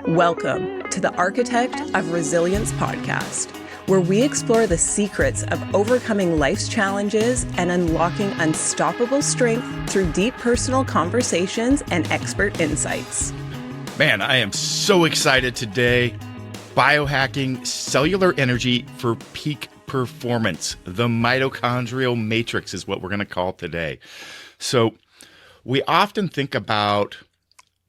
Welcome to the Architect of Resilience podcast, where we explore the secrets of overcoming life's challenges and unlocking unstoppable strength through deep personal conversations and expert insights. Man, I am so excited today. Biohacking cellular energy for peak performance. The mitochondrial matrix is what we're going to call today. So we often think about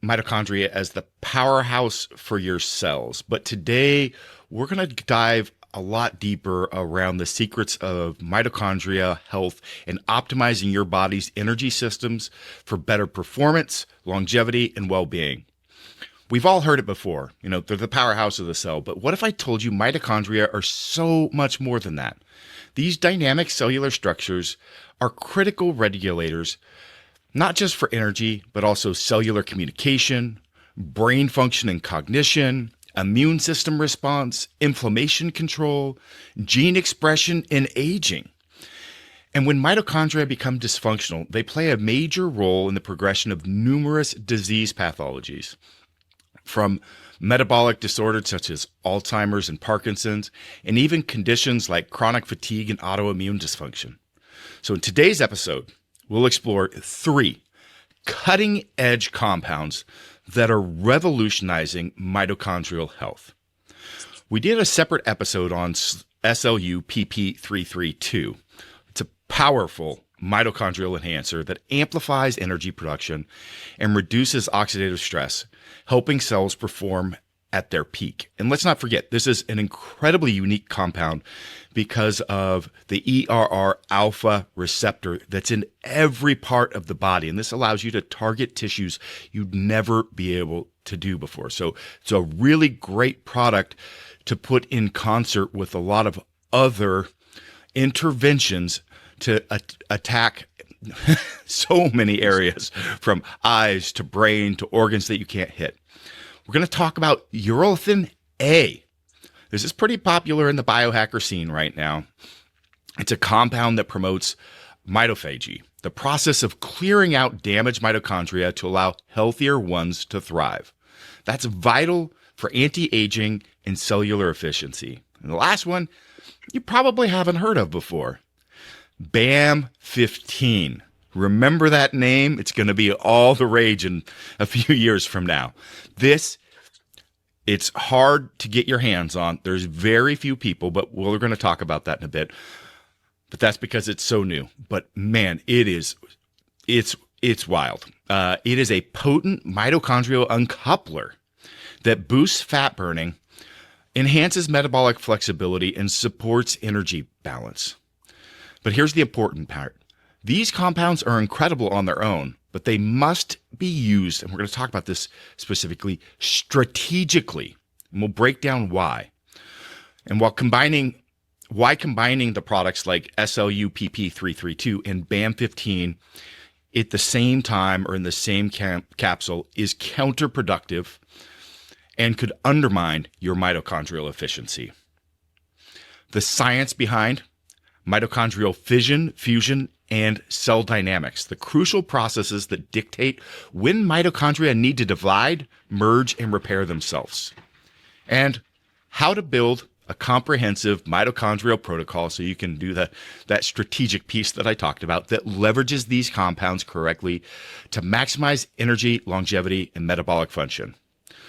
mitochondria as the powerhouse for your cells, but today we're going to dive a lot deeper around the secrets of mitochondria health and optimizing your body's energy systems for better performance, longevity, and well-being. We've all heard it before, they're the powerhouse of the cell, but what if I told you mitochondria are so much more than that? These dynamic cellular structures are critical regulators, not just for energy, but also cellular communication, brain function and cognition, immune system response, inflammation control, gene expression, and aging. And when mitochondria become dysfunctional, they play a major role in the progression of numerous disease pathologies, from metabolic disorders such as Alzheimer's and Parkinson's, and even conditions like chronic fatigue and autoimmune dysfunction. So in today's episode, we'll explore 3 cutting-edge compounds that are revolutionizing mitochondrial health. We did a separate episode on SLU-PP-332. It's a powerful mitochondrial enhancer that amplifies energy production and reduces oxidative stress, helping cells perform at their peak. And let's not forget, this is an incredibly unique compound because of the ERR alpha receptor that's in every part of the body. And this allows you to target tissues you'd never be able to do before. So it's a really great product to put in concert with a lot of other interventions to attack so many areas, from eyes to brain to organs that you can't hit. We're going to talk about Urolithin A. This is pretty popular in the biohacker scene right now. It's a compound that promotes mitophagy, the process of clearing out damaged mitochondria to allow healthier ones to thrive. That's vital for anti-aging and cellular efficiency. And the last one you probably haven't heard of before, BAM15. Remember that name? It's going to be all the rage in a few years from now. It's hard to get your hands on. There's very few people, but we're going to talk about that in a bit. But that's because it's so new. But man, it's wild. It is a potent mitochondrial uncoupler that boosts fat burning, enhances metabolic flexibility, and supports energy balance. But here's the important part. These compounds are incredible on their own, but they must be used, and we're going to talk about this specifically, strategically. And we'll break down why. And why combining the products like SLU-PP-332 and BAM15 at the same time or in the same capsule is counterproductive and could undermine your mitochondrial efficiency. The science behind mitochondrial fission, fusion, and cell dynamics, the crucial processes that dictate when mitochondria need to divide, merge, and repair themselves. And how to build a comprehensive mitochondrial protocol so you can do that strategic piece that I talked about that leverages these compounds correctly to maximize energy, longevity, and metabolic function.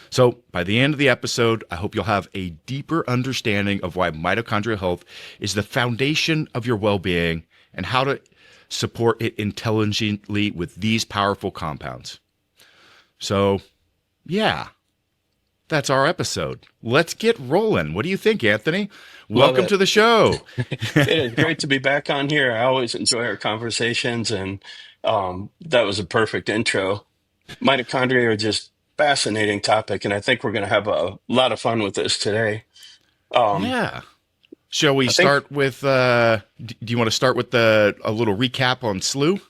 So by the end of the episode, I hope you'll have a deeper understanding of why mitochondrial health is the foundation of your well-being and how to support it intelligently with these powerful compounds. So, yeah, that's our episode. Let's get rolling. What do you think, Anthony? Welcome to the show. It is great to be back on here. I always enjoy our conversations, and that was a perfect intro. Mitochondria are just fascinating topic, and I think we're going to have a lot of fun with this today. Yeah. Shall we start with, do you want to start with a little recap on SLU?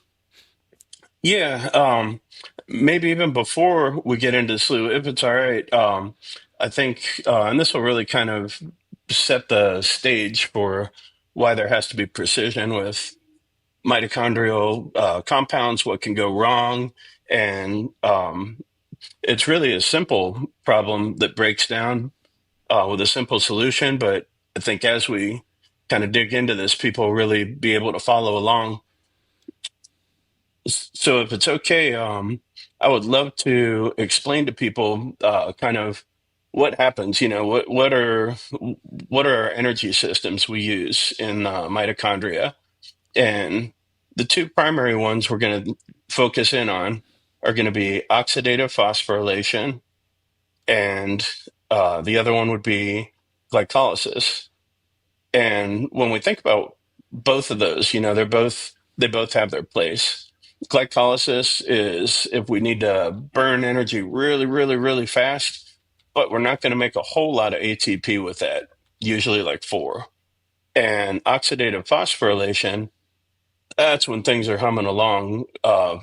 Yeah, maybe even before we get into SLU, if it's all right, I think, and this will really kind of set the stage for why there has to be precision with mitochondrial compounds, what can go wrong, and it's really a simple problem that breaks down with a simple solution. But I think as we kind of dig into this, people will really be able to follow along. So if it's okay, I would love to explain to people kind of what happens. What are our energy systems we use in mitochondria, and the two primary ones we're going to focus in on are going to be oxidative phosphorylation, and the other one would be glycolysis. And when we think about both of those, they both have their place. Glycolysis is if we need to burn energy really, really, really fast, but we're not going to make a whole lot of ATP with that, usually like four. And oxidative phosphorylation, that's when things are humming along.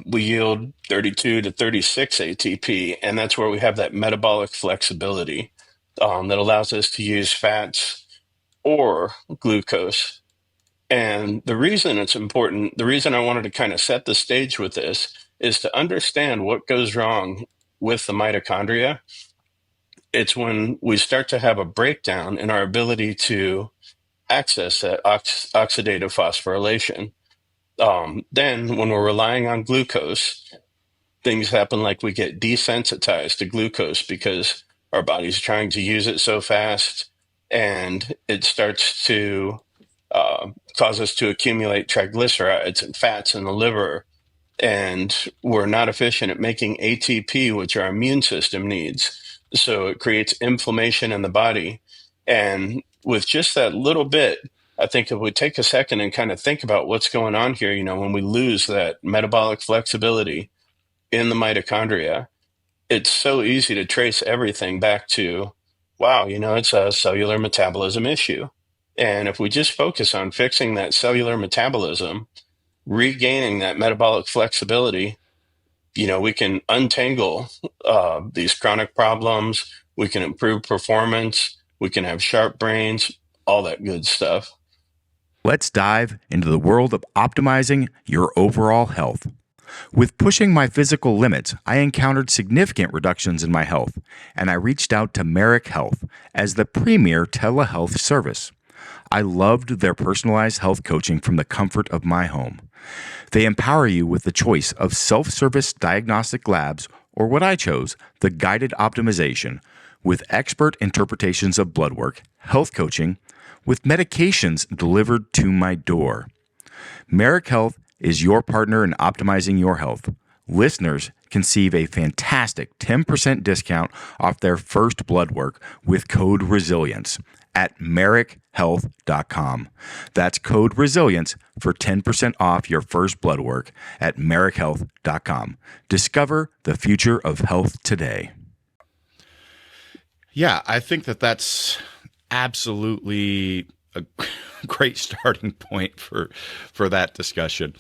We yield 32 to 36 ATP, and that's where we have that metabolic flexibility that allows us to use fats or glucose. And the reason it's important, the reason I wanted to kind of set the stage with this is to understand what goes wrong with the mitochondria. It's when we start to have a breakdown in our ability to access that oxidative phosphorylation. Then, when we're relying on glucose, things happen like we get desensitized to glucose because our body's trying to use it so fast, and it starts to cause us to accumulate triglycerides and fats in the liver. And we're not efficient at making ATP, which our immune system needs. So it creates inflammation in the body. And with just that little bit, I think if we take a second and kind of think about what's going on here, when we lose that metabolic flexibility in the mitochondria, it's so easy to trace everything back to, wow, it's a cellular metabolism issue. And if we just focus on fixing that cellular metabolism, regaining that metabolic flexibility, we can untangle these chronic problems. We can improve performance. We can have sharp brains, all that good stuff. Let's dive into the world of optimizing your overall health. With pushing my physical limits, I encountered significant reductions in my health, and I reached out to Metabolic Health as the premier telehealth service. I loved their personalized health coaching from the comfort of my home. They empower you with the choice of self-service diagnostic labs, or what I chose, the guided optimization, with expert interpretations of blood work, health coaching, with medications delivered to my door. Metabolic Health is your partner in optimizing your health. Listeners can receive a fantastic 10% discount off their first blood work with code RESILIENCE at merrickhealth.com. That's code RESILIENCE for 10% off your first blood work at merrickhealth.com. Discover the future of health today. Yeah, I think that's absolutely a great starting point for that discussion.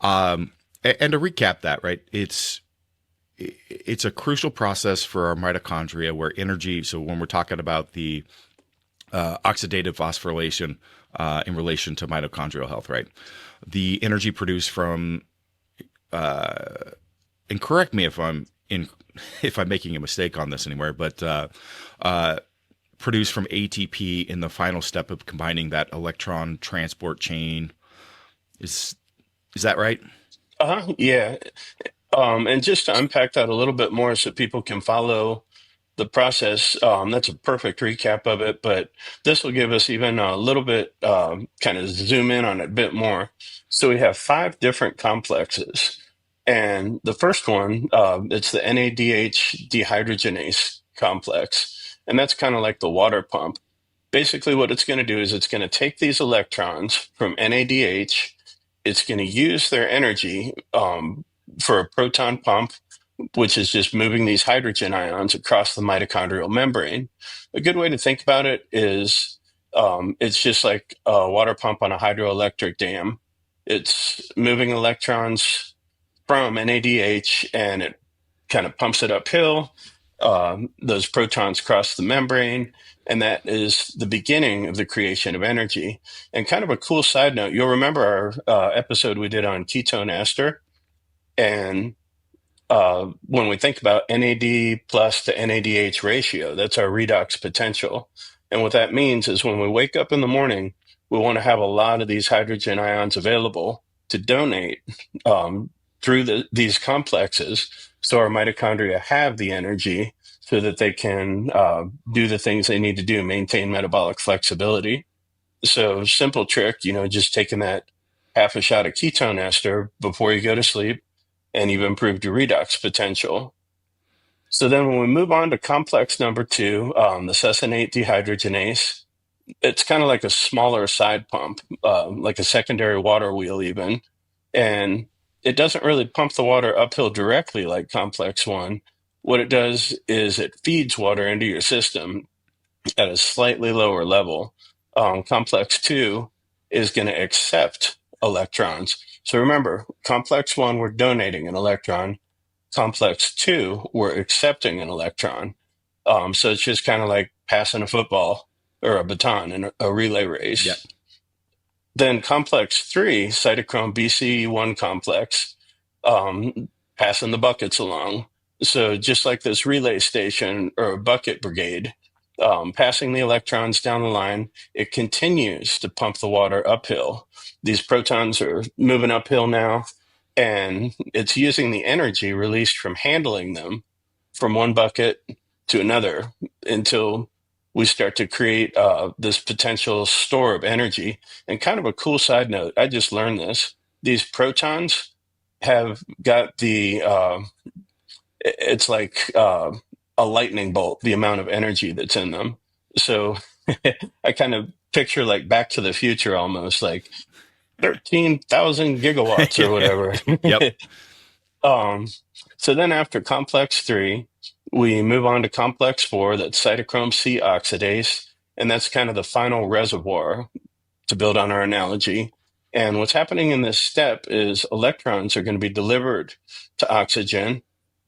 And to recap that, right? It's a crucial process for our mitochondria where energy. So when we're talking about the oxidative phosphorylation in relation to mitochondrial health, right? The energy produced from, and correct me if I'm making a mistake on this anywhere, but produced from ATP in the final step of combining that electron transport chain. Is that right? Yeah. And just to unpack that a little bit more so people can follow the process, that's a perfect recap of it, but this will give us even a little bit, kind of zoom in on it a bit more. So we have 5 different complexes. And the first one, it's the NADH dehydrogenase complex. And that's kind of like the water pump. Basically, what it's going to do is it's going to take these electrons from NADH, it's going to use their energy for a proton pump, which is just moving these hydrogen ions across the mitochondrial membrane. A good way to think about it is it's just like a water pump on a hydroelectric dam. It's moving electrons from NADH and it kind of pumps it uphill. Those protons cross the membrane, and that is the beginning of the creation of energy. And kind of a cool side note, you'll remember our episode we did on ketone ester, and when we think about NAD plus to NADH ratio, that's our redox potential. And what that means is when we wake up in the morning, we want to have a lot of these hydrogen ions available to donate through these complexes, so our mitochondria have the energy so that they can do the things they need to do, maintain metabolic flexibility. So simple trick, just taking that half a shot of ketone ester before you go to sleep, and you've improved your redox potential. So then when we move on to complex number 2, the succinate dehydrogenase, it's kind of like a smaller side pump, like a secondary water wheel even. And it doesn't really pump the water uphill directly like complex 1. What it does is it feeds water into your system at a slightly lower level. Complex 2 is going to accept electrons. So remember, complex 1, we're donating an electron. Complex 2, we're accepting an electron. So it's just kind of like passing a football or a baton in a relay race. Yep. Then complex 3, cytochrome BCE1 complex, passing the buckets along. So just like this relay station or a bucket brigade, passing the electrons down the line, it continues to pump the water uphill. These protons are moving uphill now, and it's using the energy released from handling them from one bucket to another until we start to create this potential store of energy. And kind of a cool side note, I just learned this. These protons have got it's like a lightning bolt, the amount of energy that's in them. So I kind of picture like Back to the Future almost, like 13,000 gigawatts or whatever. Yep. So then after complex 3, we move on to complex 4, that's cytochrome C oxidase, and that's kind of the final reservoir, to build on our analogy. And what's happening in this step is electrons are going to be delivered to oxygen.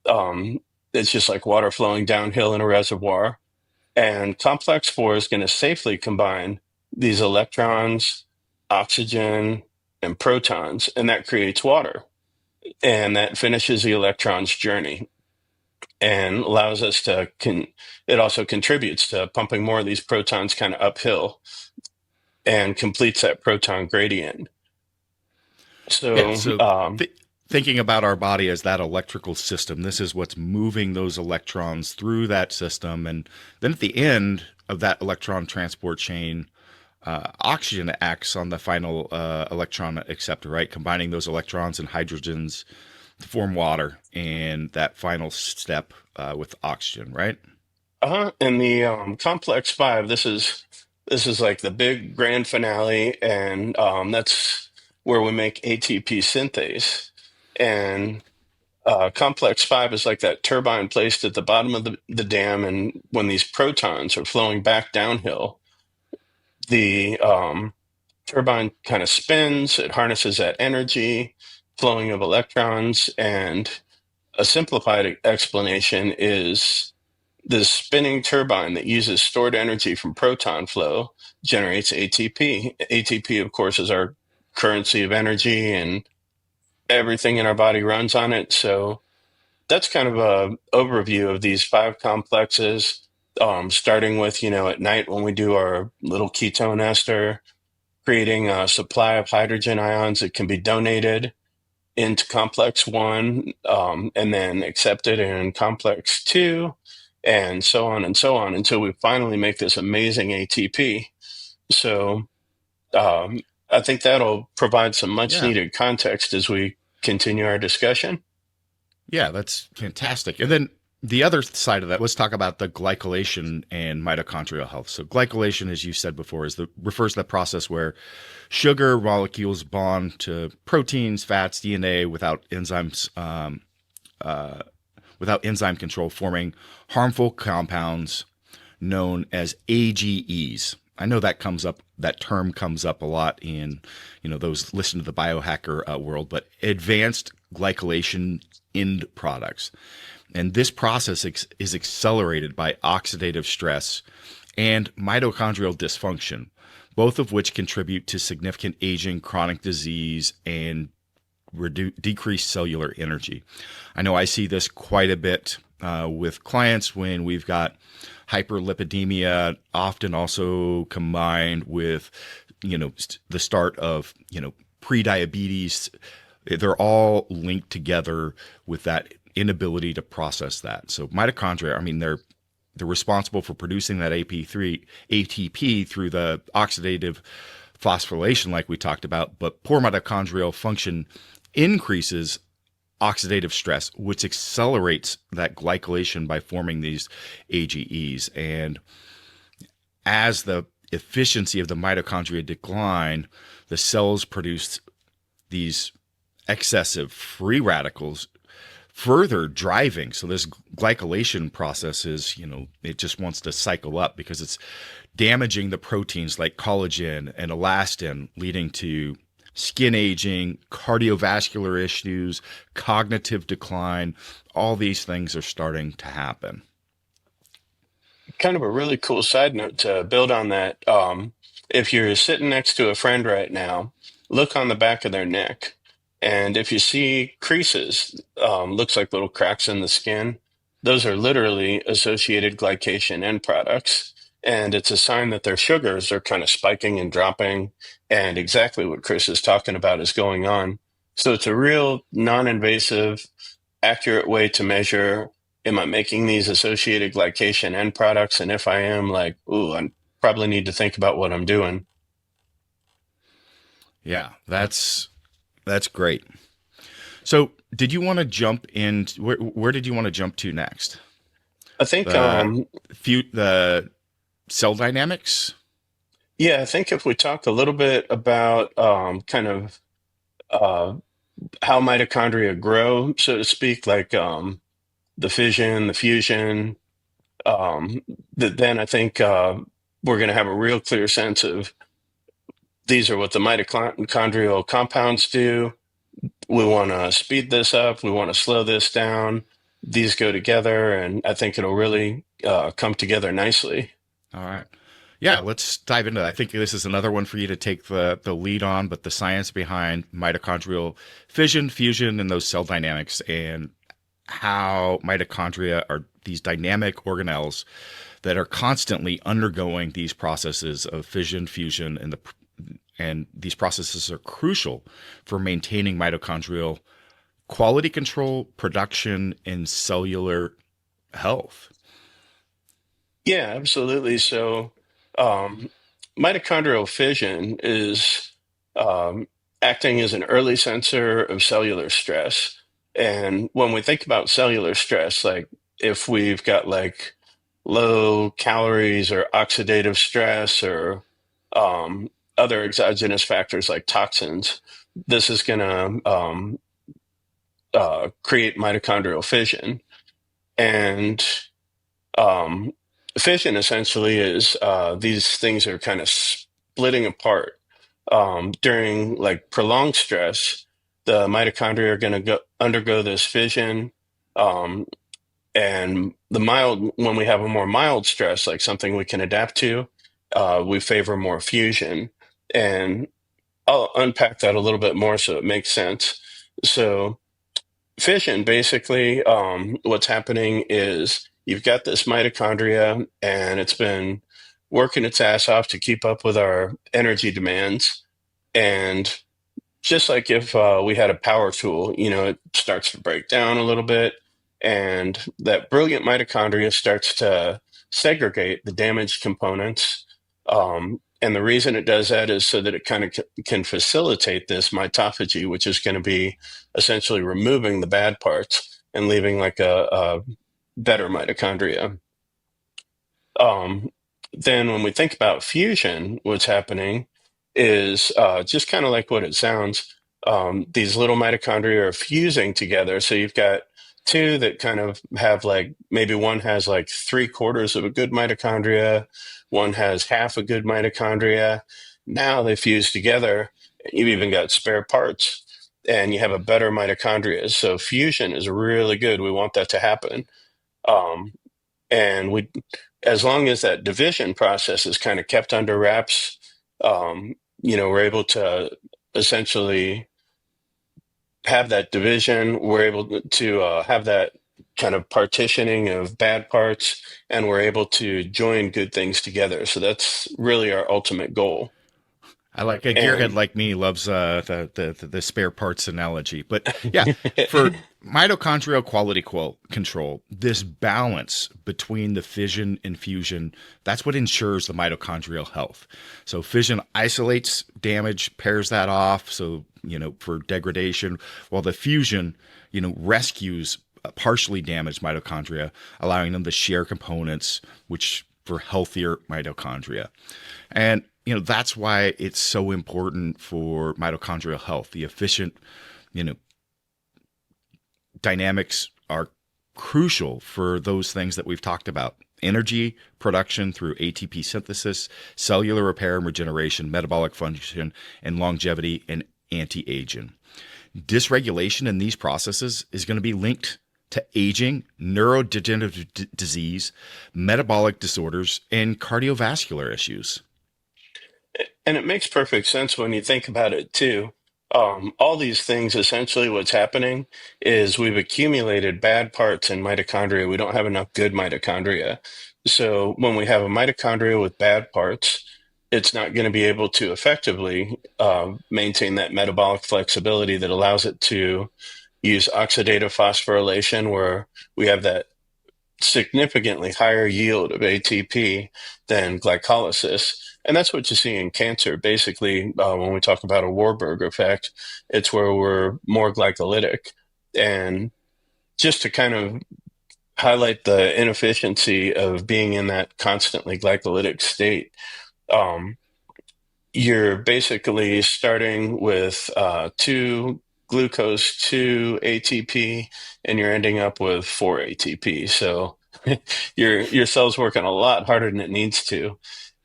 It's just like water flowing downhill in a reservoir. And complex 4 is going to safely combine these electrons, oxygen, and protons, and that creates water. And that finishes the electron's journey and allows us to, it also contributes to pumping more of these protons kind of uphill and completes that proton gradient. So, thinking about our body as that electrical system, this is what's moving those electrons through that system. And then at the end of that electron transport chain, oxygen acts on the final electron acceptor, right? Combining those electrons and hydrogens to form water, and that final step with oxygen, right? And the complex 5, this is like the big grand finale, and that's where we make ATP synthase. And complex 5 is like that turbine placed at the bottom of the dam, and when these protons are flowing back downhill, the turbine kind of spins, it harnesses that energy, flowing of electrons, and a simplified explanation is this spinning turbine that uses stored energy from proton flow generates ATP. ATP, of course, is our currency of energy, and everything in our body runs on it. So that's kind of an overview of these 5 complexes, starting with, at night when we do our little ketone ester, creating a supply of hydrogen ions that can be donated into complex 1, and then accepted in complex 2, and so on until we finally make this amazing ATP. So I think that'll provide some much needed context as we continue our discussion. Yeah, that's fantastic. And then the other side of that, let's talk about the glycolation and mitochondrial health. So glycolation, as you said before, refers to the process where sugar molecules bond to proteins, fats, DNA without enzyme control, forming harmful compounds known as AGEs. I know that term comes up a lot in, those listen to the biohacker world, but advanced glycolation end products. And this process is accelerated by oxidative stress and mitochondrial dysfunction, both of which contribute to significant aging, chronic disease, and decrease cellular energy. I know I see this quite a bit with clients when we've got hyperlipidemia, often also combined with, the start of, pre-diabetes. They're all linked together with that inability to process that. So mitochondria, I mean, they're responsible for producing that ATP through the oxidative phosphorylation like we talked about, but poor mitochondrial function increases oxidative stress, which accelerates that glycolation by forming these AGEs. And as the efficiency of the mitochondria decline, the cells produce these excessive free radicals, further driving. So this glycolation process is, it just wants to cycle up because it's damaging the proteins like collagen and elastin, leading to skin aging, cardiovascular issues, cognitive decline. All these things are starting to happen. Kind of a really cool side note to build on that. If you're sitting next to a friend right now, look on the back of their neck. And if you see creases, looks like little cracks in the skin, those are literally associated glycation end products. And it's a sign that their sugars are kind of spiking and dropping. And exactly what Chris is talking about is going on. So it's a real non-invasive, accurate way to measure, am I making these associated glycation end products? And if I am, I probably need to think about what I'm doing. Yeah, that's great. So did you want to jump in? Where did you want to jump to next? I think the cell dynamics. Yeah, I think if we talk a little bit about how mitochondria grow, so to speak, like the fission, the fusion, then I think we're going to have a real clear sense of these are what the mitochondrial compounds do. We want to speed this up. We want to slow this down. These go together, and I think it'll really come together nicely. All right. Yeah, let's dive into that. I think this is another one for you to take the lead on, but the science behind mitochondrial fission, fusion, and those cell dynamics, and how mitochondria are these dynamic organelles that are constantly undergoing these processes of fission, fusion, and these processes are crucial for maintaining mitochondrial quality control, production, and cellular health. Yeah, absolutely. So mitochondrial fission is acting as an early sensor of cellular stress. And when we think about cellular stress, like if we've got like low calories or oxidative stress or other exogenous factors like toxins, this is going to create mitochondrial fission. And fission essentially is these things are kind of splitting apart. During like prolonged stress, the mitochondria are going to undergo this fission. And when we have a more mild stress, like something we can adapt to, we favor more fusion. And I'll unpack that a little bit more so it makes sense. So fission, basically, what's happening is you've got this mitochondria and it's been working its ass off to keep up with our energy demands. And just like if we had a power tool, it starts to break down a little bit. And that brilliant mitochondria starts to segregate the damaged components. And the reason it does that is so that it kind of can facilitate this mitophagy, which is going to be essentially removing the bad parts and leaving like a better mitochondria. Then when we think about fusion, what's happening is just kind of like what it sounds. These little mitochondria are fusing together. So you've got two that kind of have like, maybe one has like 3/4 of a good mitochondria, one has half a good mitochondria. Now they fuse together. You've even got spare parts and you have a better mitochondria. So fusion is really good. We want that to happen. And as long as that division process is kind of kept under wraps, we're able to essentially have that division. We're able to have that kind of partitioning of bad parts, and we're able to join good things together. So that's really our ultimate goal. I like a gearhead And like me loves the spare parts analogy, but yeah, for mitochondrial quality control, this balance between the fission and fusion, that's what ensures the mitochondrial health. So fission isolates damage, pairs that off, so for degradation, while the fusion, rescues partially damaged mitochondria, allowing them to share components, which for healthier mitochondria. And that's why it's so important for mitochondrial health. The efficient, dynamics are crucial for those things that we've talked about. Energy production through ATP synthesis, cellular repair and regeneration, metabolic function, and longevity and anti-aging. Dysregulation in these processes is going to be linked to aging, neurodegenerative disease, metabolic disorders, and cardiovascular issues. And it makes perfect sense when you think about it too. All these things, essentially what's happening is we've accumulated bad parts in mitochondria. We don't have enough good mitochondria. So when we have a mitochondria with bad parts, it's not going to be able to effectively maintain that metabolic flexibility that allows it to use oxidative phosphorylation, where we have that significantly higher yield of ATP than glycolysis. And that's what you see in cancer. Basically, when we talk about a Warburg effect, it's where we're more glycolytic. And just to kind of highlight the inefficiency of being in that constantly glycolytic state, you're basically starting with 2 glucose, 2 ATP, and you're ending up with 4 ATP. So your cell's working a lot harder than it needs to.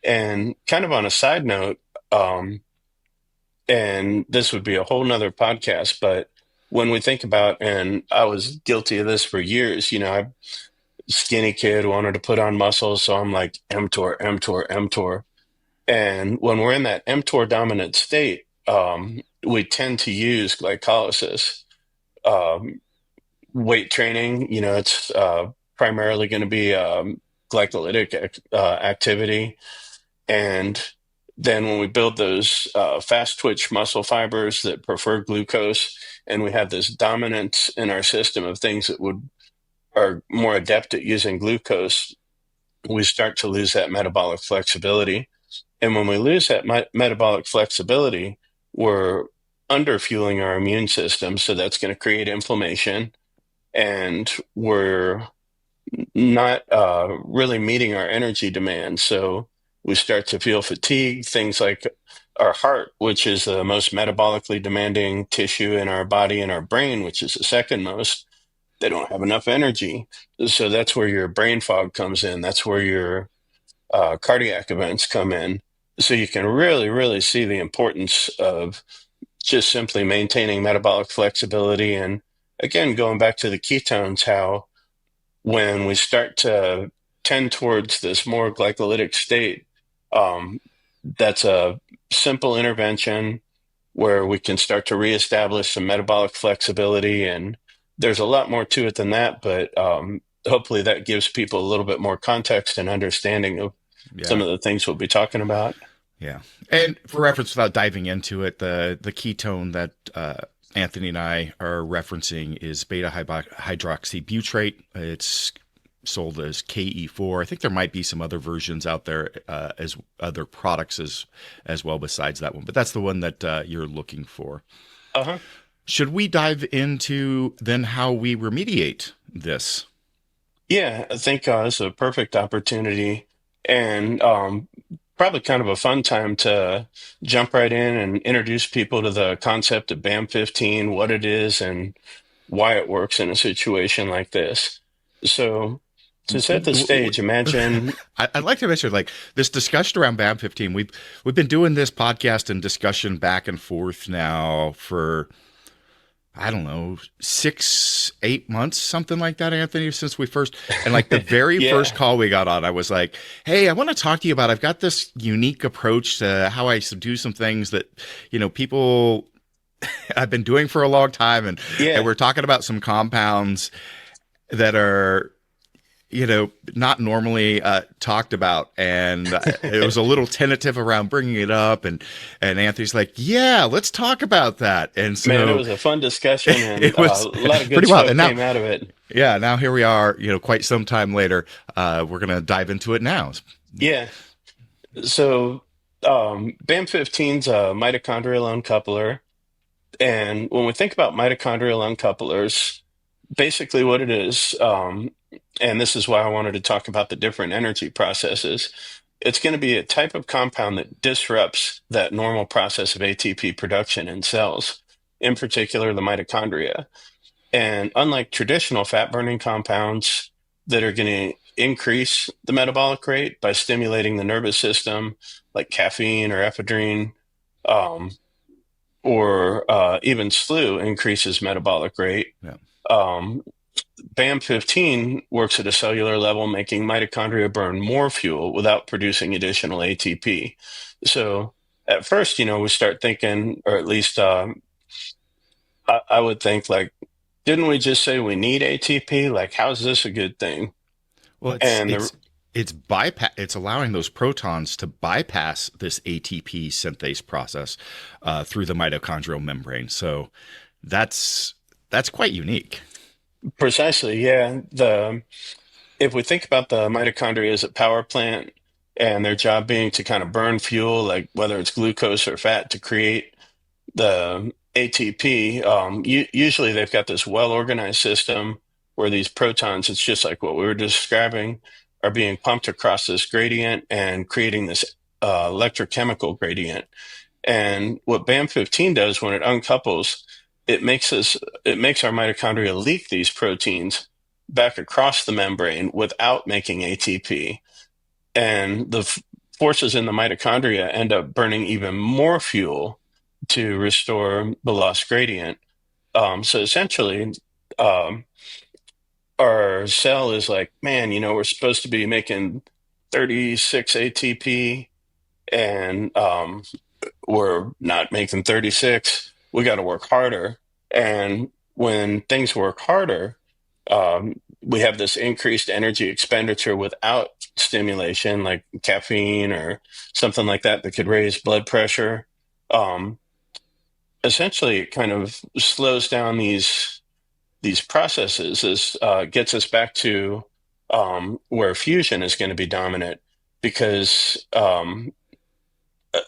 And kind of on a side note, and this would be a whole nother podcast, but when we think about, and I was guilty of this for years, I'm skinny kid, wanted to put on muscle, so I'm like mTOR, mTOR, mTOR. And when we're in that mTOR dominant state, we tend to use glycolysis. Weight training, it's primarily going to be glycolytic activity. And then when we build those fast twitch muscle fibers that prefer glucose, and we have this dominance in our system of things that are more adept at using glucose, we start to lose that metabolic flexibility. And when we lose that metabolic flexibility, we're underfueling our immune system. So that's going to create inflammation, and we're not really meeting our energy demand. So we start to feel fatigue, things like our heart, which is the most metabolically demanding tissue in our body, and our brain, which is the second most. They don't have enough energy. So that's where your brain fog comes in. That's where your cardiac events come in. So you can really, really see the importance of just simply maintaining metabolic flexibility. And again, going back to the ketones, how when we start to tend towards this more glycolytic state, that's a simple intervention where we can start to reestablish some metabolic flexibility. And there's a lot more to it than that, but hopefully that gives people a little bit more context and understanding of some of the things we'll be talking about. Yeah. And for reference, without diving into it, the ketone that Anthony and I are referencing is beta hydroxybutyrate. It's sold as KE4. I think there might be some other versions out there as other products as well besides that one, but that's the one that you're looking for. Uh-huh. Should we dive into then how we remediate this? Yeah, I think it's a perfect opportunity, and probably kind of a fun time to jump right in and introduce people to the concept of BAM15, what it is, and why it works in a situation like this. So to set the stage, imagine. I'd like to mention, like, this discussion around BAM15. We've been doing this podcast and discussion back and forth now for, I don't know, 6-8 months, something like that, Anthony, since we first, and like the very first call we got on, I was like, hey, I want to talk to you about, I've got this unique approach to how I do some things that, people I've been doing for a long time, and Yeah, we're talking about some compounds that are, not normally talked about, and it was a little tentative around bringing it up, and Anthony's like, "Yeah, let's talk about that," and man, it so was a fun discussion, and it a was lot of good pretty wild. stuff And now, came out of it. yeah, now here we are, quite some time later. We're gonna dive into it now. Yeah. So, BAM15's a mitochondrial uncoupler. And when we think about mitochondrial uncouplers, basically what it is, and this is why I wanted to talk about the different energy processes, it's going to be a type of compound that disrupts that normal process of ATP production in cells, in particular the mitochondria. And unlike traditional fat burning compounds that are going to increase the metabolic rate by stimulating the nervous system, like caffeine or ephedrine, um, or even SLU increases metabolic rate. Yeah. Um, BAM15 works at a cellular level, making mitochondria burn more fuel without producing additional ATP. So at first, we start thinking, or at least I would think, like, didn't we just say we need ATP? Like, how's this a good thing? Well, And the it's allowing those protons to bypass this ATP synthase process through the mitochondrial membrane. So that's quite unique. precisely, yeah. The If we think about the mitochondria as a power plant and their job being to kind of burn fuel, like whether it's glucose or fat, to create the ATP, usually they've got this well organized system where these protons, it's just like what we were describing, are being pumped across this gradient and creating this electrochemical gradient. And what BAM15 does when it uncouples, it makes our mitochondria leak these proteins back across the membrane without making ATP. And the forces in the mitochondria end up burning even more fuel to restore the lost gradient. So essentially, um, our cell is like, man, we're supposed to be making 36 ATP, and we're not making 36. We got to work harder. And when things work harder, we have this increased energy expenditure without stimulation, like caffeine or something like that could raise blood pressure. Um, Essentially, it kind of slows down these processes, as gets us back to where fusion is going to be dominant, because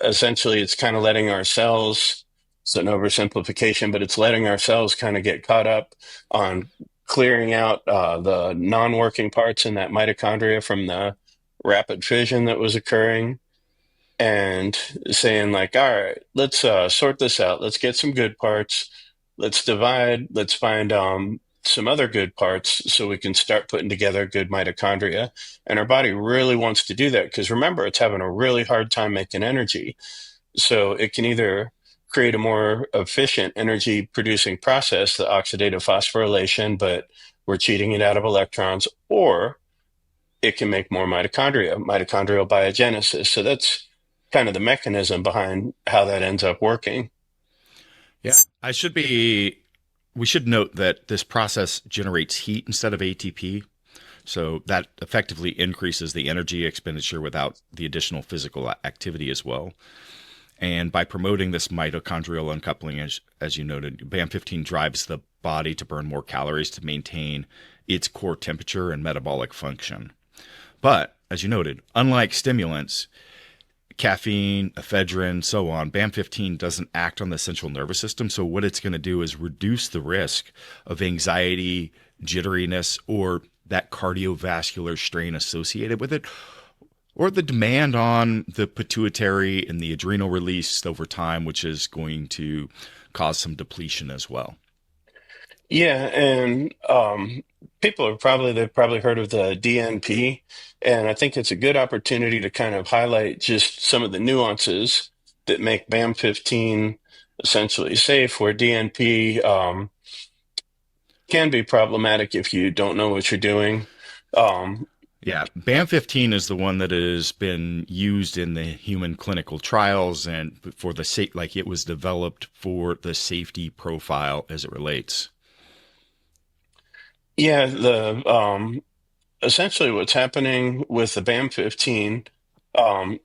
essentially it's kind of letting our cells, it's an oversimplification, but it's letting our cells kind of get caught up on clearing out the non-working parts in that mitochondria from the rapid fission that was occurring, and saying like, all right, let's sort this out. Let's get some good parts. Let's divide. Let's find some other good parts so we can start putting together good mitochondria. And our body really wants to do that because remember, it's having a really hard time making energy. So it can either create a more efficient energy producing process, the oxidative phosphorylation, but we're cheating it out of electrons, or it can make more mitochondria, mitochondrial biogenesis. So that's kind of the mechanism behind how that ends up working. Yeah. We should note that this process generates heat instead of ATP. So that effectively increases the energy expenditure without the additional physical activity as well. And by promoting this mitochondrial uncoupling, as you noted, BAM15 drives the body to burn more calories to maintain its core temperature and metabolic function. But, as you noted, unlike stimulants, caffeine, ephedrine, so on, BAM15 doesn't act on the central nervous system. So what it's going to do is reduce the risk of anxiety, jitteriness, or that cardiovascular strain associated with it, or the demand on the pituitary and the adrenal release over time, which is going to cause some depletion as well. Yeah, and they've probably heard of the DNP, and I think it's a good opportunity to kind of highlight just some of the nuances that make BAM15 essentially safe, where DNP can be problematic if you don't know what you're doing. Um, Yeah, BAM15 is the one that has been used in the human clinical trials and for the like it was developed for the safety profile as it relates. Yeah, the essentially what's happening with the BAM15,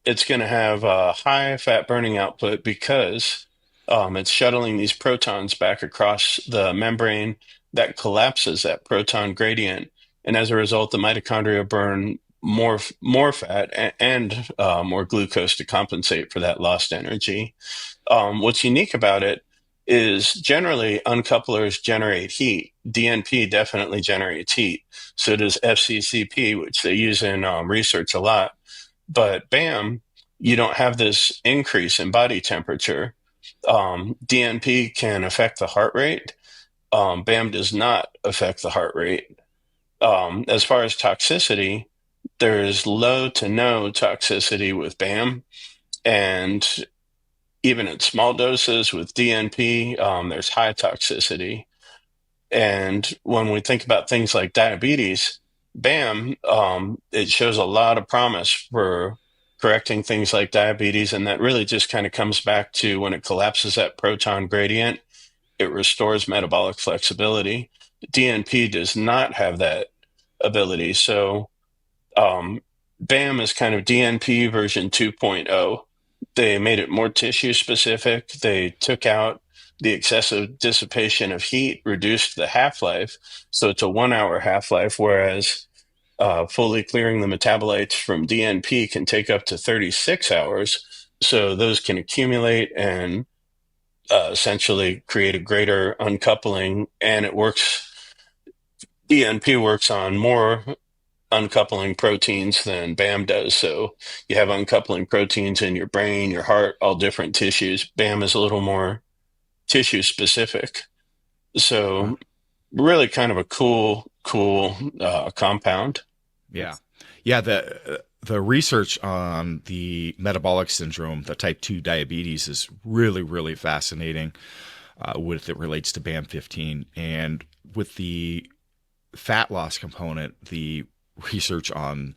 it's going to have a high fat burning output because it's shuttling these protons back across the membrane that collapses that proton gradient. And as a result, the mitochondria burn more fat and more glucose to compensate for that lost energy. What's unique about it is generally uncouplers generate heat. DNP definitely generates heat. So does FCCP, which they use in research a lot. But BAM, you don't have this increase in body temperature. DNP can affect the heart rate. BAM does not affect the heart rate. As far as toxicity, there's low to no toxicity with BAM. And even at small doses with DNP, there's high toxicity. And when we think about things like diabetes, BAM, it shows a lot of promise for correcting things like diabetes. And that really just kind of comes back to when it collapses that proton gradient, it restores metabolic flexibility. DNP does not have that ability. So BAM is kind of DNP version 2.0. They made it more tissue specific. They took out the excessive dissipation of heat, reduced the half-life. So it's a 1 hour half-life, whereas fully clearing the metabolites from DNP can take up to 36 hours. So those can accumulate and essentially create a greater uncoupling. And it works, DNP works on more uncoupling proteins than BAM does. So you have uncoupling proteins in your brain, your heart, all different tissues. BAM is a little more tissue specific. So really kind of a cool compound. Yeah. Yeah. The research on the metabolic syndrome, the type 2 diabetes, is really, really fascinating with it relates to BAM15. And with the fat loss component, the research on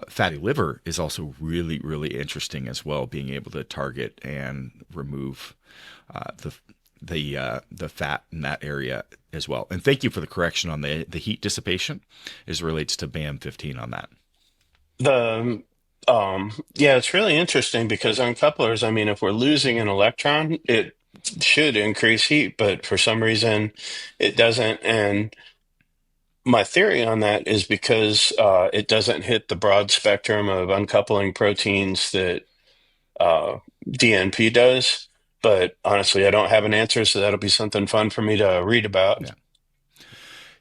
fatty liver is also really, really interesting as well, being able to target and remove the fat in that area as well. And thank you for the correction on the heat dissipation as relates to BAM15 on that. Yeah, it's really interesting because uncouplers, I mean, if we're losing an electron, it should increase heat, but for some reason it doesn't. And my theory on that is because it doesn't hit the broad spectrum of uncoupling proteins that DNP does. But honestly, I don't have an answer, so that'll be something fun for me to read about. Yeah.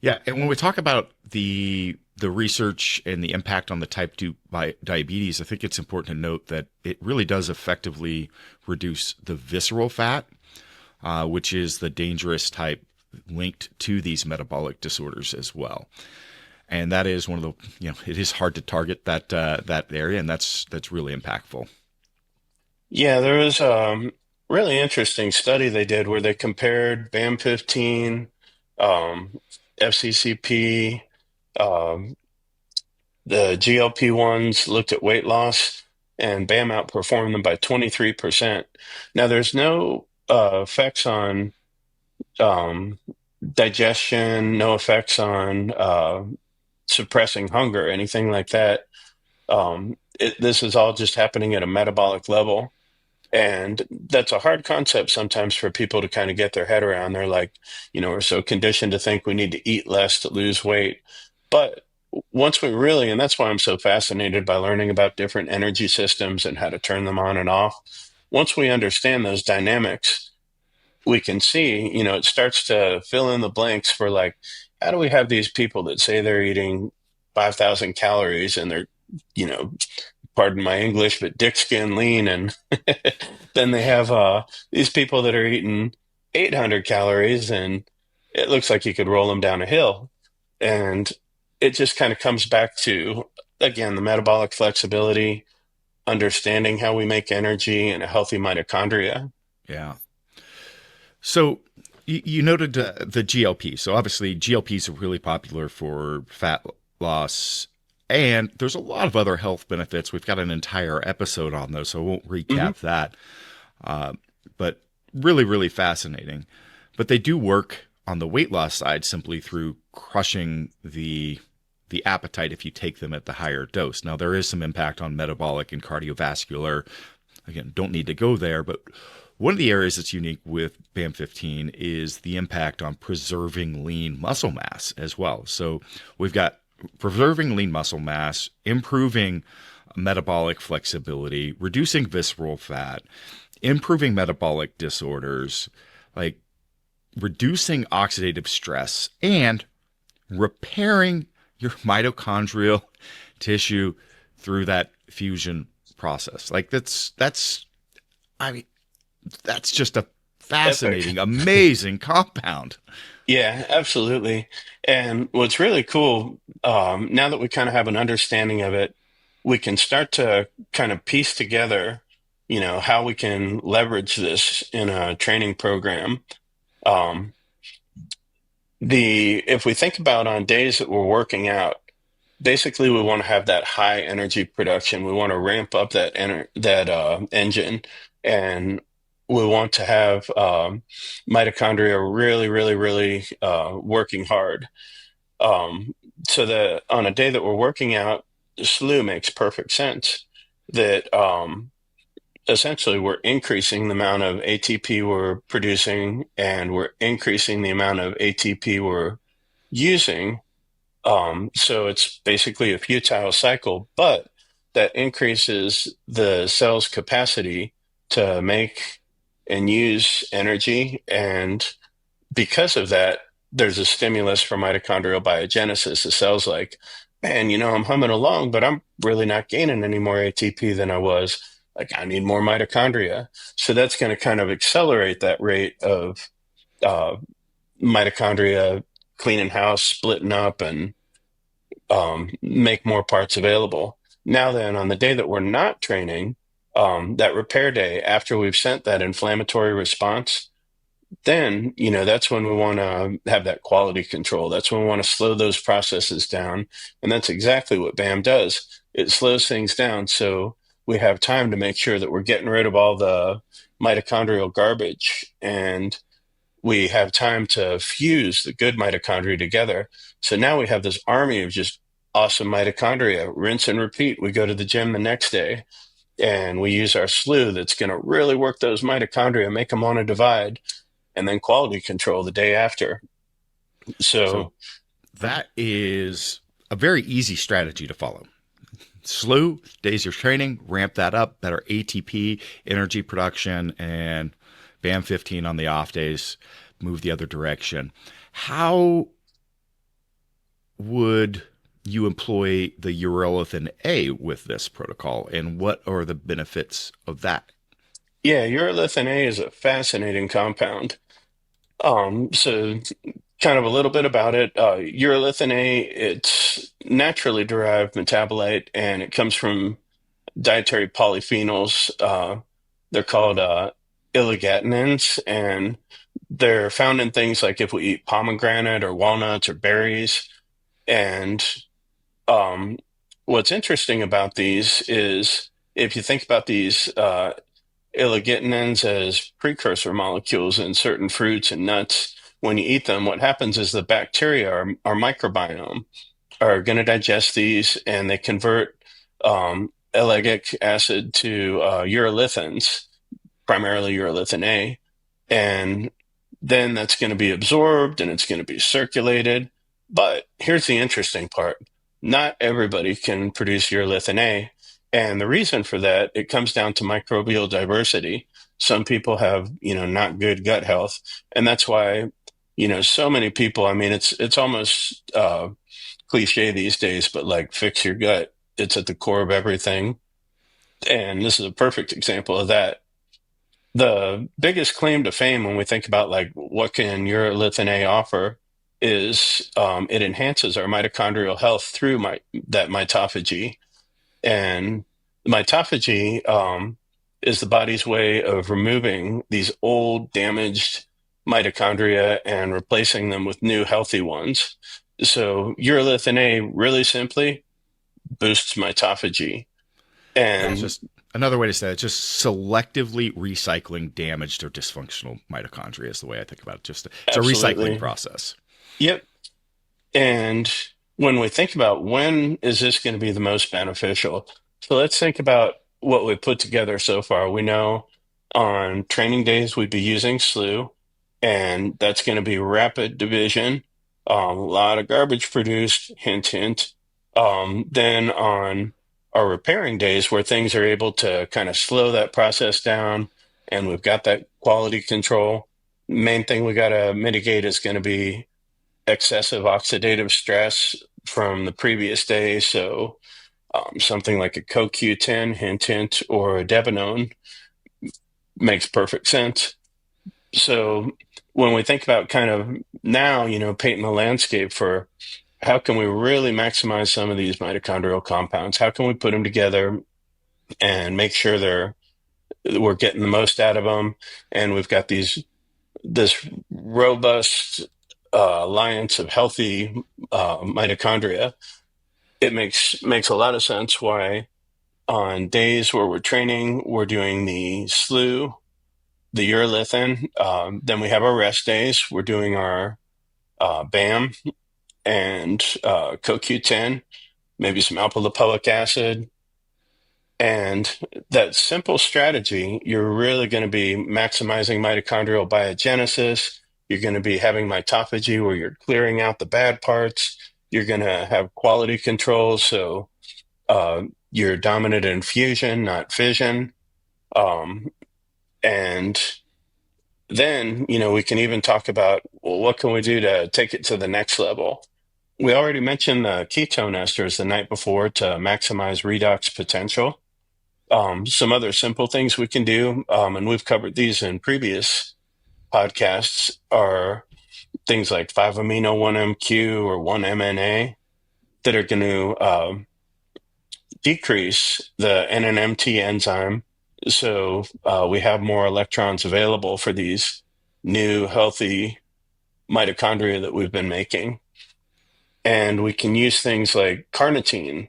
Yeah, and when we talk about the research and the impact on the type 2 diabetes, I think it's important to note that it really does effectively reduce the visceral fat, which is the dangerous type linked to these metabolic disorders as well. And that is one of the, it is hard to target that area, and that's really impactful. Yeah, there was a really interesting study they did where they compared BAM15, FCCP, um, the GLP-1s, looked at weight loss, and BAM outperformed them by 23%. Now, there's no effects on um, digestion, no effects on suppressing hunger, anything like that. This is all just happening at a metabolic level. And that's a hard concept sometimes for people to kind of get their head around. They're like, we're so conditioned to think we need to eat less to lose weight. But once we really, and that's why I'm so fascinated by learning about different energy systems and how to turn them on and off. Once we understand those dynamics, we can see, it starts to fill in the blanks for like, how do we have these people that say they're eating 5,000 calories and they're, pardon my English, but dick skin lean. And then they have these people that are eating 800 calories and it looks like you could roll them down a hill. And it just kind of comes back to, again, the metabolic flexibility, understanding how we make energy and a healthy mitochondria. Yeah. So you noted the GLP. So obviously GLPs are really popular for fat loss And there's a lot of other health benefits. We've got an entire episode on those, so I won't recap that. But really, really fascinating. But they do work on the weight loss side simply through crushing the appetite if you take them at the higher dose. Now, there is some impact on metabolic and cardiovascular. Again, don't need to go there, but one of the areas that's unique with BAM15 is the impact on preserving lean muscle mass as well. So we've got preserving lean muscle mass, improving metabolic flexibility, reducing visceral fat, improving metabolic disorders, like reducing oxidative stress, and repairing your mitochondrial tissue through that fusion process. Like that's just a fascinating, amazing compound. Yeah, absolutely. And what's really cool, now that we kind of have an understanding of it, we can start to kind of piece together, how we can leverage this in a training program. If we think about on days that we're working out, basically we want to have that high energy production. We want to ramp up that engine, and we want to have mitochondria really, really, really working hard. So that on a day that we're working out, the SLU makes perfect sense. That essentially we're increasing the amount of ATP we're producing, and we're increasing the amount of ATP we're using. So it's basically a futile cycle, but that increases the cell's capacity to make and use energy. And because of that, there's a stimulus for mitochondrial biogenesis. The cell's like, man, I'm humming along, but I'm really not gaining any more ATP than I was. Like, I need more mitochondria. So that's going to kind of accelerate that rate of mitochondria cleaning house, splitting up, and make more parts available. Now then, on the day that we're not training, that repair day, after we've sent that inflammatory response, then, that's when we want to have that quality control. That's when we want to slow those processes down. And that's exactly what BAM does. It slows things down so we have time to make sure that we're getting rid of all the mitochondrial garbage, and we have time to fuse the good mitochondria together. So now we have this army of just awesome mitochondria. Rinse and repeat. We go to the gym the next day, and we use our SLU that's going to really work those mitochondria, make them want to divide, and then quality control the day after. So that is a very easy strategy to follow. SLU, days you're training, ramp that up, better ATP, energy production, and BAM15 on the off days, move the other direction. How would you employ the Urolithin A with this protocol, and what are the benefits of that? Yeah, Urolithin A is a fascinating compound. So kind of a little bit about it. Urolithin A, it's naturally derived metabolite, and it comes from dietary polyphenols. They're called iligatinins, and they're found in things like if we eat pomegranate or walnuts or berries. And what's interesting about these is if you think about these iligatinins as precursor molecules in certain fruits and nuts, when you eat them, what happens is the bacteria, our microbiome, are going to digest these, and they convert ellagic acid to urolithins, primarily urolithin A, and then that's going to be absorbed and it's going to be circulated. But here's the interesting part. Not everybody can produce urolithin A. And the reason for that, it comes down to microbial diversity. Some people have, not good gut health. And that's why, so many people, I mean, it's almost cliche these days, but like fix your gut. It's at the core of everything. And this is a perfect example of that. The biggest claim to fame when we think about like what can urolithin A offer is it enhances our mitochondrial health through that mitophagy. And mitophagy is the body's way of removing these old, damaged mitochondria and replacing them with new, healthy ones. So urolithin A, really simply, boosts mitophagy. Yeah, it's And just another way to say it, just selectively recycling damaged or dysfunctional mitochondria is the way I think about it. Just it's a recycling absolutely. process. Yep. And when we think about when is this going to be the most beneficial, so let's think about what we put together so far. We know on training days we'd be using SLU, and that's going to be rapid division, a lot of garbage produced, hint, hint. Then on our repairing days where things are able to kind of slow that process down, and we've got that quality control. Main thing we got to mitigate is going to be excessive oxidative stress from the previous day. So something like a CoQ10, hint, hint, or a Debenone makes perfect sense. So when we think about kind of now, painting the landscape for how can we really maximize some of these mitochondrial compounds? How can we put them together and make sure we're getting the most out of them? And we've got this robust alliance of healthy mitochondria. It makes a lot of sense why on days where we're training, we're doing the SLU, the urolithin. Then we have our rest days. We're doing our BAM and CoQ10, maybe some alpha lipoic acid. And that simple strategy, you're really going to be maximizing mitochondrial biogenesis. You're going to be having mitophagy where you're clearing out the bad parts. You're going to have quality control. So you're dominant in fusion, not fission. And then, we can even talk about, well, what can we do to take it to the next level? We already mentioned the ketone esters the night before to maximize redox potential. Some other simple things we can do, and we've covered these in previous podcasts, are things like 5-amino 1-MQ or 1-MNA that are going to decrease the NNMT enzyme. So we have more electrons available for these new healthy mitochondria that we've been making. And we can use things like carnitine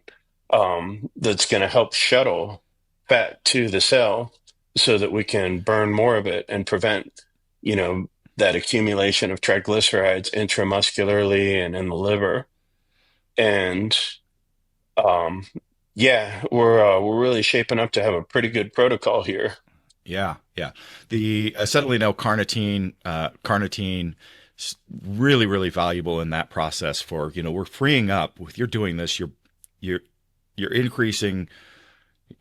that's going to help shuttle fat to the cell so that we can burn more of it and prevent, that accumulation of triglycerides intramuscularly and in the liver. And we're really shaping up to have a pretty good protocol here. Yeah, yeah. The acetylene carnitine is really, really valuable in that process for, we're freeing up with you're doing this, you're increasing,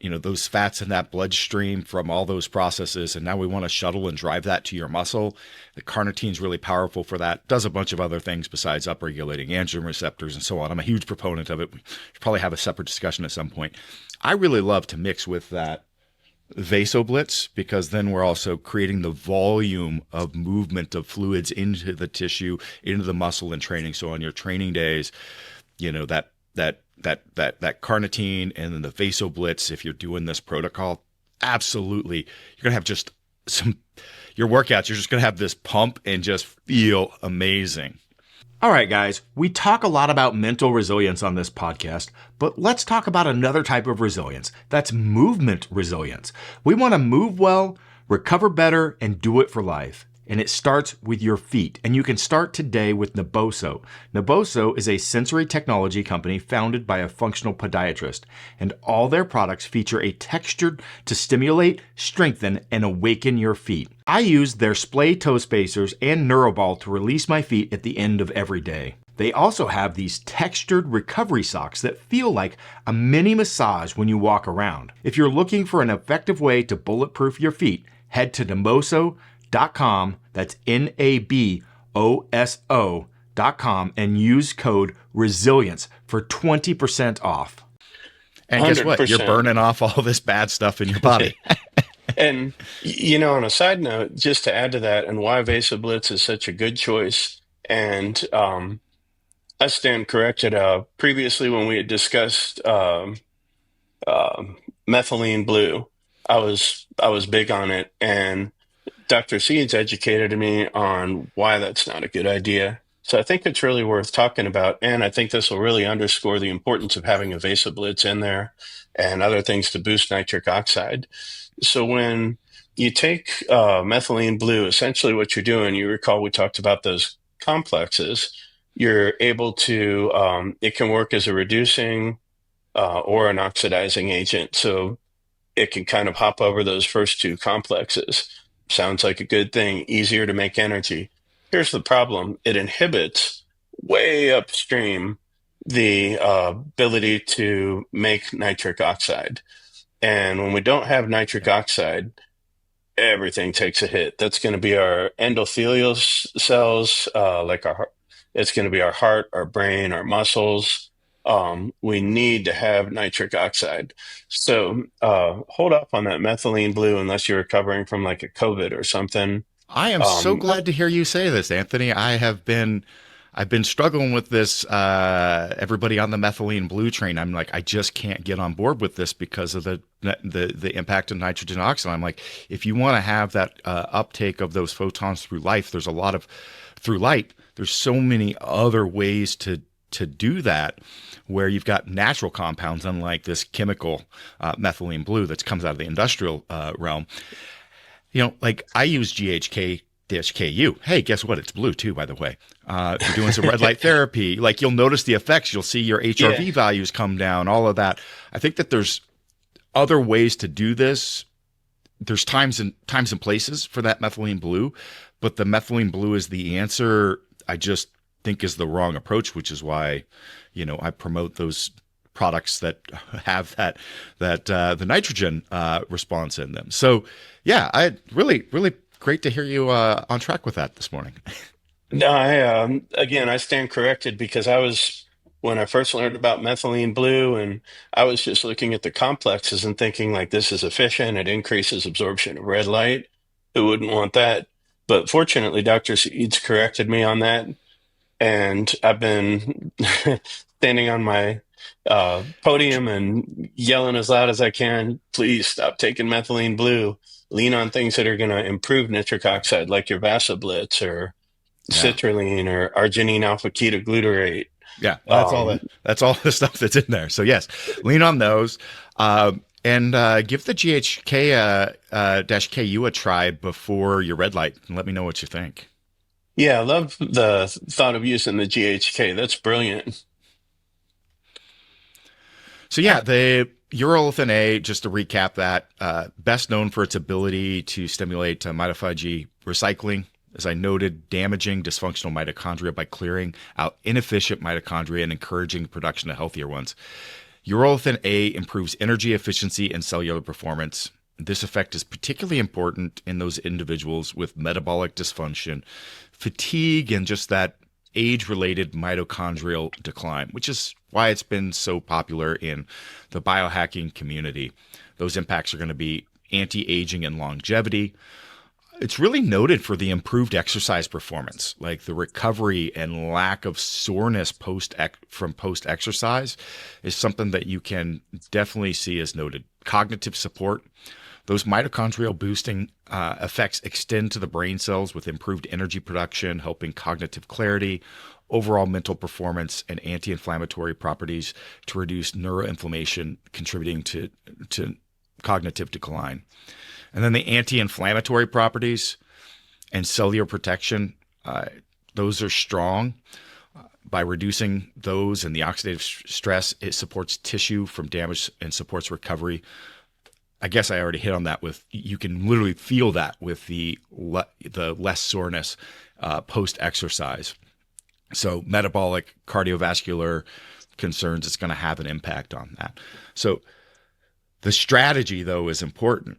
those fats in that bloodstream from all those processes. And now we want to shuttle and drive that to your muscle. The carnitine is really powerful for that. Does a bunch of other things besides upregulating androgen receptors and so on. I'm a huge proponent of it. We should probably have a separate discussion at some point. I really love to mix with that vasoblitz because then we're also creating the volume of movement of fluids into the tissue, into the muscle and training. So on your training days, that carnitine and then the vasoblitz, if you're doing this protocol, absolutely, you're going to have just your workouts, you're just going to have this pump and just feel amazing. All right, guys, we talk a lot about mental resilience on this podcast, but let's talk about another type of resilience. That's movement resilience. We want to move well, recover better, and do it for life. And it starts with your feet. And you can start today with Naboso. Naboso is a sensory technology company founded by a functional podiatrist. And all their products feature a texture to stimulate, strengthen, and awaken your feet. I use their splay toe spacers and Neuroball to release my feet at the end of every day. They also have these textured recovery socks that feel like a mini massage when you walk around. If you're looking for an effective way to bulletproof your feet, head to naboso.com, that's NABOSO.com, and use code RESILIENCE for 20% off. And guess what? 100%. You're burning off all this bad stuff in your body. And, on a side note, just to add to that, and why Vasoblitz is such a good choice, and I stand corrected. Previously, when we had discussed methylene blue, I was big on it, and Dr. Seeds educated me on why that's not a good idea. So I think it's really worth talking about. And I think this will really underscore the importance of having evasiblids in there and other things to boost nitric oxide. So when you take methylene blue, essentially what you're doing, you recall we talked about those complexes, you're able to, it can work as a reducing or an oxidizing agent. So it can kind of hop over those first two complexes. Sounds like a good thing, easier to make energy. Here's the problem. It inhibits way upstream the ability to make nitric oxide. And when we don't have nitric oxide, everything takes a hit. That's going to be our endothelial cells, like it's going to be our heart, our brain, our muscles. We need to have nitric oxide. So hold up on that methylene blue unless you're recovering from like a COVID or something. I am so glad to hear you say this, Anthony. I've been struggling with this. Everybody on the methylene blue train, I'm like, I just can't get on board with this because of the impact of nitrogen oxide. I'm like, if you want to have that uptake of those photons through light, there's so many other ways to do that, where you've got natural compounds, unlike this chemical methylene blue that comes out of the industrial realm. Like I use GHK-KU. Hey, guess what? It's blue too, by the way. If you're doing some red light therapy, like you'll notice the effects. You'll see your HRV values come down, all of that. I think that there's other ways to do this. There's times and places for that methylene blue, but the methylene blue is the answer. I just think is the wrong approach, which is why, I promote those products that have the nitrogen response in them. So yeah, I really great to hear you on track with that this morning. No, I stand corrected because when I first learned about methylene blue, and I was just looking at the complexes and thinking like this is efficient, it increases absorption of red light. Who wouldn't want that? But fortunately, Dr. Seeds corrected me on that. And I've been standing on my podium and yelling as loud as I can, please stop taking methylene blue. Lean on things that are going to improve nitric oxide, like your Vasoblitz or citrulline or arginine alpha ketoglutarate. Yeah, well, that's all the stuff that's in there. So yes, lean on those. And give the GHK-KU a try before your red light and let me know what you think. Yeah, I love the thought of using the GHK. That's brilliant. So yeah, the Urolithin A, just to recap that, best known for its ability to stimulate mitophagy recycling. As I noted, damaging dysfunctional mitochondria by clearing out inefficient mitochondria and encouraging the production of healthier ones. Urolithin A improves energy efficiency and cellular performance. This effect is particularly important in those individuals with metabolic dysfunction, fatigue, and just that age-related mitochondrial decline, which is why it's been so popular in the biohacking community. Those impacts are going to be anti-aging and longevity. It's really noted for the improved exercise performance, like the recovery and lack of soreness from post-exercise is something that you can definitely see as noted. Cognitive support. Those mitochondrial boosting effects extend to the brain cells with improved energy production, helping cognitive clarity, overall mental performance, and anti-inflammatory properties to reduce neuroinflammation, contributing to cognitive decline. And then the anti-inflammatory properties and cellular protection, those are strong. By reducing those and the oxidative stress, it supports tissue from damage and supports recovery. I guess I already hit on that with, you can literally feel that with the less soreness post-exercise. So metabolic, cardiovascular concerns, it's going to have an impact on that. So the strategy, though, is important.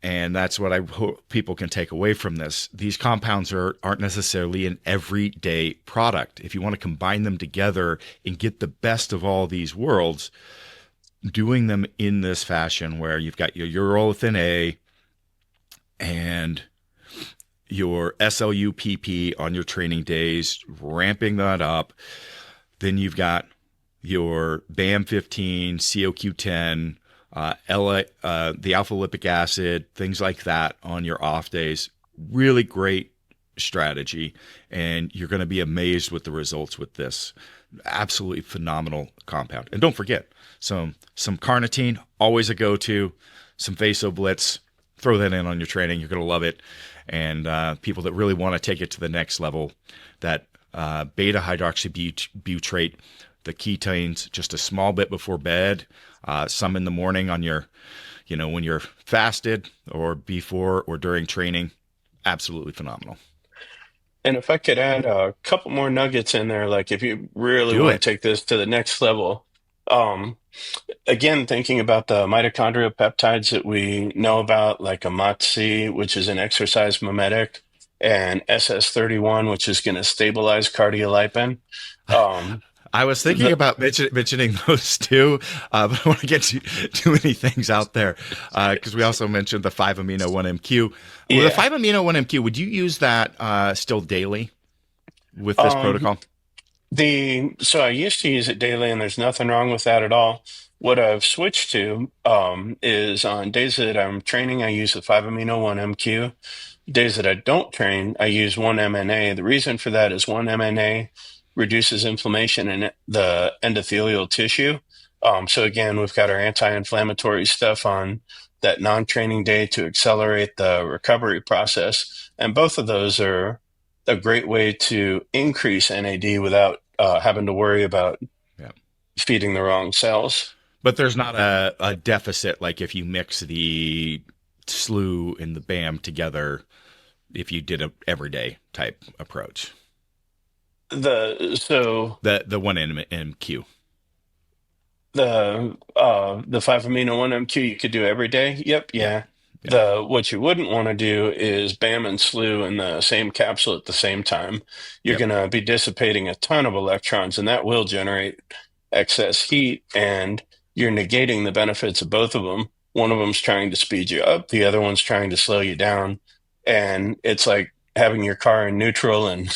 And that's what I hope people can take away from this. These compounds aren't necessarily an everyday product. If you want to combine them together and get the best of all these worlds, doing them in this fashion where you've got your Urolithin A and your SLU-PP on your training days, ramping that up. Then you've got your BAM15, CoQ10, the alpha lipic acid, things like that on your off days. Really great strategy, and you're going to be amazed with the results with this. Absolutely phenomenal compound. And don't forget, some carnitine, always a go-to, some Vasoblitz, throw that in on your training. You're going to love it. And people that really want to take it to the next level, that beta hydroxybutyrate, the ketones, just a small bit before bed, some in the morning on your, when you're fasted or before or during training. Absolutely phenomenal. And if I could add a couple more nuggets in there, like if you really Do want it. to take this to the next level, um, again, thinking about the mitochondrial peptides that we know about, like a MOTS-c, which is an exercise mimetic, and SS31, which is going to stabilize cardiolipin. I was thinking about mentioning those two, but I don't want to get too many things out there because we also mentioned the 5-amino 1-MQ. With the 5-amino 1-MQ, would you use that still daily with this protocol? So I used to use it daily, and there's nothing wrong with that at all. What I've switched to is on days that I'm training, I use the 5-amino 1-MQ. Days that I don't train, I use 1-MNA. The reason for that is 1-MNA reduces inflammation in the endothelial tissue. So again, we've got our anti-inflammatory stuff on that non-training day to accelerate the recovery process. And both of those are a great way to increase NAD without having to worry about feeding the wrong cells. But there's not a deficit like if you mix the SLU and the BAM together, if you did a everyday type approach. The 1-MQ. The 5-amino 1-MQ you could do every day. Yep, yeah. What you wouldn't want to do is BAM and SLU in the same capsule at the same time. You're going to be dissipating a ton of electrons, and that will generate excess heat, and you're negating the benefits of both of them. One of them's trying to speed you up, the other one's trying to slow you down. And it's like having your car in neutral and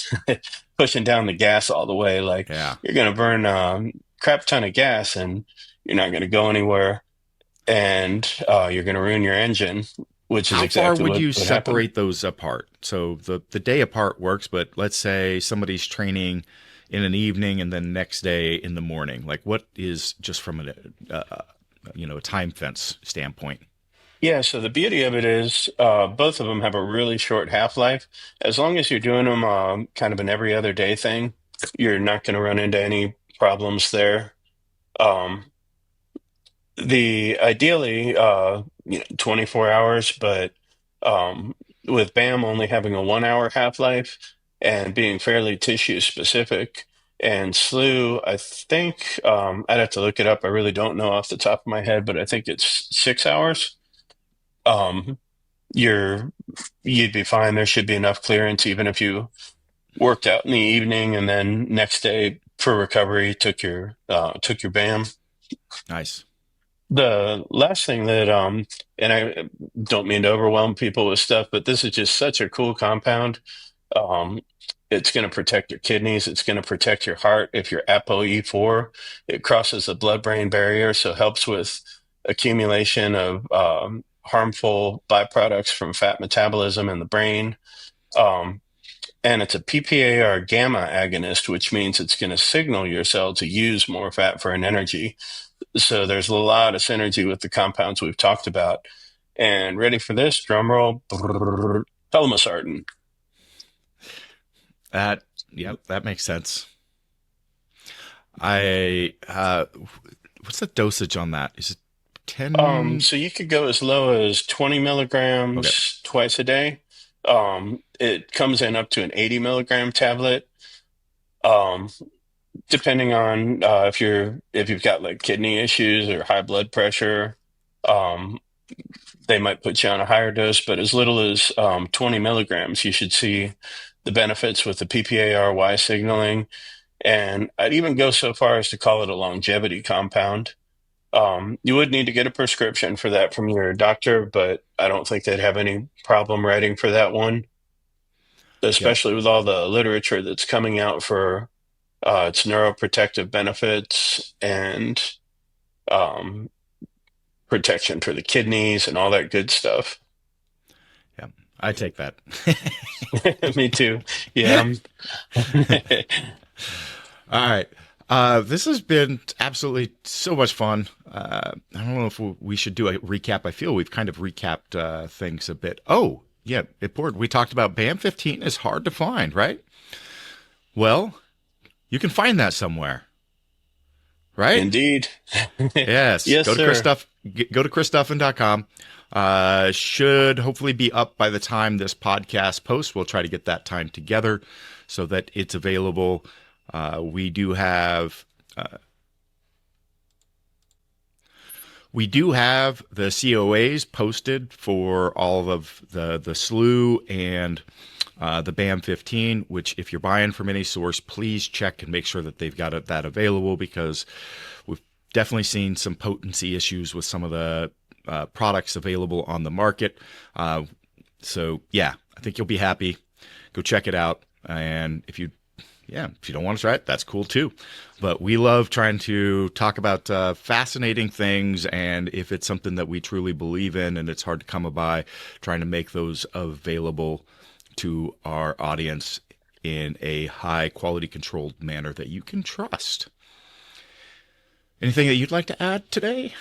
pushing down the gas all the way. Like you're going to burn a crap ton of gas and you're not going to go anywhere, and you're going to ruin your engine, which is exactly what How far would you separate happened. those apart? So the day apart works, but let's say somebody's training in an evening and then next day in the morning. Like what is just from a time fence standpoint? Yeah, so the beauty of it is both of them have a really short half-life. As long as you're doing them kind of an every other day thing, you're not going to run into any problems there. The ideally 24 hours, but with BAM only having a 1 hour half-life and being fairly tissue specific, and SLU, I think I'd have to look it up. I really don't know off the top of my head, but I think it's 6 hours. Um, you'd be fine. There should be enough clearance, even if you worked out in the evening and then next day for recovery took your BAM. Nice. The last thing that and I don't mean to overwhelm people with stuff, but this is just such a cool compound. Um, it's going to protect your kidneys. It's going to protect your heart. If you're ApoE4, it crosses the blood-brain barrier, so helps with accumulation of harmful byproducts from fat metabolism in the brain. And it's a PPAR gamma agonist, which means it's going to signal your cell to use more fat for an energy. So there's a lot of synergy with the compounds we've talked about. And ready for this? Drum roll. Telmisartan. That makes sense. What's the dosage on that? Is it 10? So you could go as low as 20 milligrams twice a day. It comes in up to an 80 milligram tablet. Depending on if you've got like kidney issues or high blood pressure, they might put you on a higher dose, but as little as 20 milligrams, you should see the benefits with the PPARY signaling. And I'd even go so far as to call it a longevity compound. You would need to get a prescription for that from your doctor, but I don't think they'd have any problem writing for that one, especially with all the literature that's coming out for its neuroprotective benefits and protection for the kidneys and all that good stuff. Yeah, I take that. Me too. Yeah. All right. This has been absolutely so much fun. I don't know if we should do a recap. I feel we've kind of recapped things a bit. Oh, yeah, important. We talked about BAM15 is hard to find, right? Well, you can find that somewhere, right? Indeed. Yes. Yes, Go to sir. go to chrisduffin.com. Should hopefully be up by the time this podcast posts. We'll try to get that time together so that it's available. We do have the COAs posted for all of the SLU and the BAM15, which if you're buying from any source, please check and make sure that they've got that available, because we've definitely seen some potency issues with some of the products available on the market. So yeah, I think you'll be happy. Go check it out. And if you don't want to try it, that's cool too. But we love trying to talk about fascinating things, and if it's something that we truly believe in and it's hard to come by, trying to make those available to our audience in a high quality controlled manner that you can trust. Anything that you'd like to add today?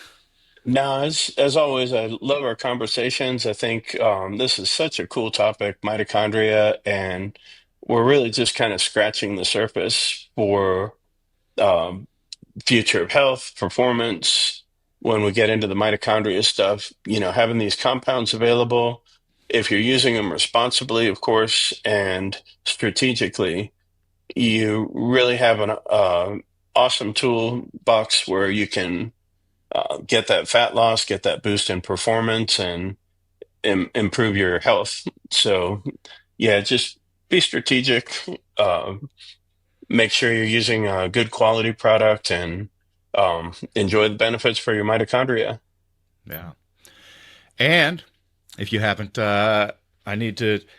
No, as always, I love our conversations. I think this is such a cool topic, mitochondria, and we're really just kind of scratching the surface for um, future of health, performance. When we get into the mitochondria stuff, having these compounds available, if you're using them responsibly, of course, and strategically, you really have an awesome toolbox where you can get that fat loss, get that boost in performance, and improve your health. So, yeah, just be strategic. Make sure you're using a good quality product, and enjoy the benefits for your mitochondria. Yeah. And if you haven't,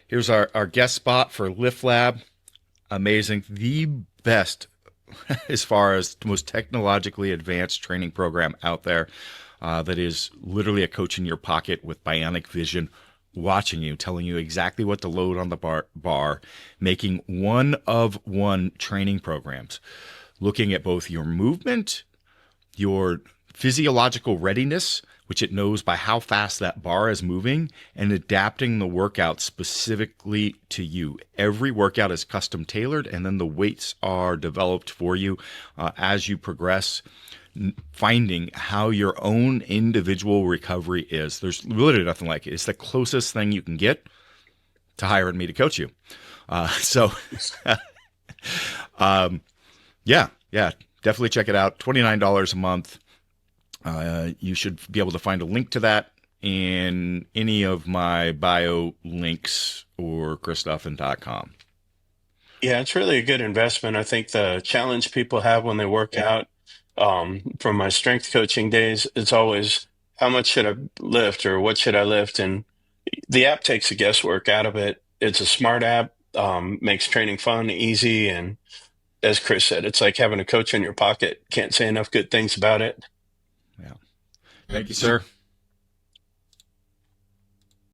here's our guest spot for Lift Lab. Amazing. The best as far as the most technologically advanced training program out there, that is literally a coach in your pocket with bionic vision, watching you, telling you exactly what to load on the bar, making one-of-one training programs, looking at both your movement, your physiological readiness, which it knows by how fast that bar is moving, and adapting the workout specifically to you. Every workout is custom tailored, and then the weights are developed for you as you progress, finding how your own individual recovery is. There's literally nothing like it. It's the closest thing you can get to hiring me to coach you. Yeah, definitely check it out. $29 a month. You should be able to find a link to that in any of my bio links or chrisduffin.com. Yeah, it's really a good investment. I think the challenge people have when they work out, from my strength coaching days, it's always how much should I lift or what should I lift? And the app takes the guesswork out of it. It's a smart app, makes training fun, easy. And as Chris said, it's like having a coach in your pocket. Can't say enough good things about it. Yeah. Thank you, sir.